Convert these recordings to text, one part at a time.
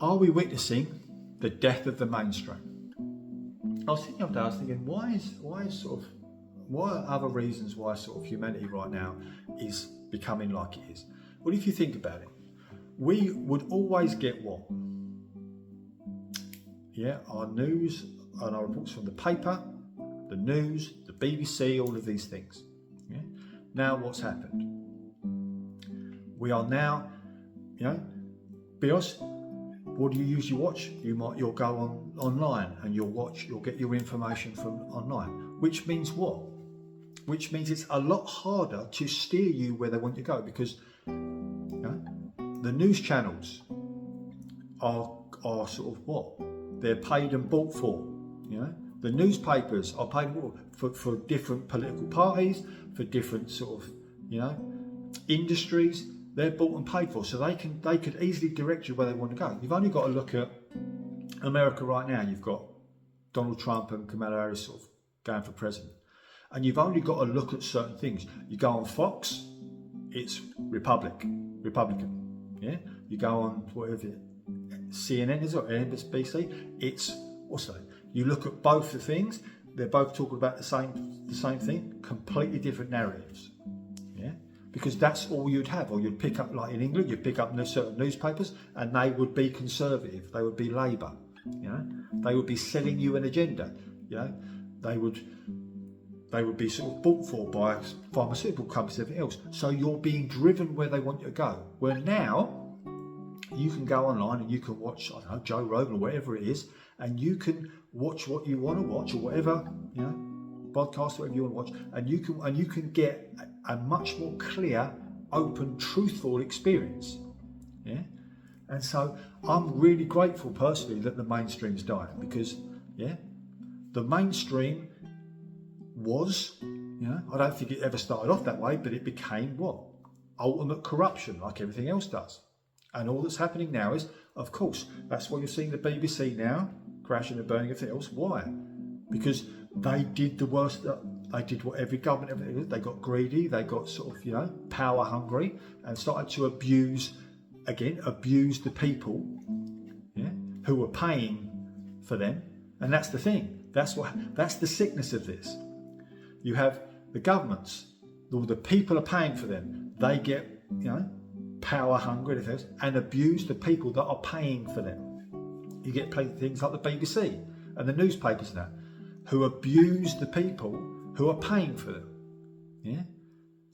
Are we witnessing the death of the mainstream? I was thinking what are other reasons why sort of humanity right now is becoming like it is? Well, if you think about it, we would always get what? Yeah, our news and our reports from the paper, the news, the BBC, all of these things. Yeah. Now what's happened? We are now, be honest, what do you usually watch? You'll go online and you'll get your information from online, which means what? Which means it's a lot harder to steer you where they want you to go, because the news channels are sort of what? They're paid and bought for. The newspapers are paid for different political parties, for different sort of industries. They're bought and paid for, so they could easily direct you where they want to go. You've only got to look at America right now. You've got Donald Trump and Kamala Harris sort of going for president, and you've only got to look at certain things. You go on Fox, it's Republican. Yeah. You go on whatever CNN is or NBC, it's what's that? You look at both the things. They're both talking about the same thing, completely different narratives. Yeah. Because that's all you'd have, or you'd pick up, like in England, you'd pick up certain newspapers and they would be conservative, they would be Labour, they would be selling you an agenda, they would be sort of bought for by pharmaceutical companies and everything else. So you're being driven where they want you to go. Where now, you can go online and you can watch, I don't know, Joe Rogan or whatever it is, and you can watch what you want to watch, or whatever, podcast, whatever you want to watch, and you can get a much more clear, open, truthful experience. Yeah. And so I'm really grateful personally that the mainstream's dying, because the mainstream was, I don't think it ever started off that way, but it became what? Ultimate corruption, like everything else does. And all that's happening now is, of course, that's why you're seeing the BBC now crashing and burning everything else. Why? Because they did the worst. They did what every government ever did. They got greedy. They got sort of, power hungry, and started to abuse the people, who were paying for them. And that's the thing. That's the sickness of this. You have the governments, the people are paying for them. They get, power hungry and abuse the people that are paying for them. You get things like the BBC and the newspapers now, who abuse the people who are paying for them. Yeah,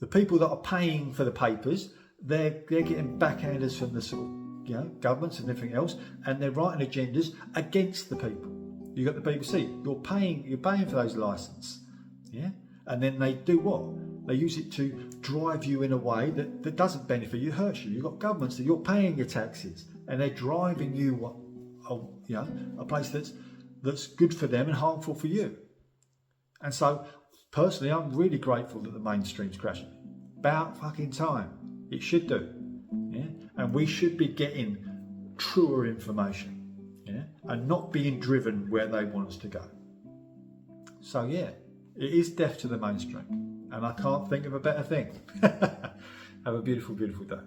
the people that are paying for the papers, they're getting backhanders from the sort of governments and everything else, and they're writing agendas against the people. You got the BBC, you're paying for those licenses, and then they do what? They use it to drive you in a way that doesn't benefit you, hurts you. You've got governments that you're paying your taxes, and they're driving you a place that's good for them and harmful for you. And so, personally, I'm really grateful that the mainstream's crashing. About fucking time. It should do. Yeah? And we should be getting truer information. Yeah? And not being driven where they want us to go. So yeah, it is death to the mainstream. And I can't think of a better thing. Have a beautiful, beautiful day.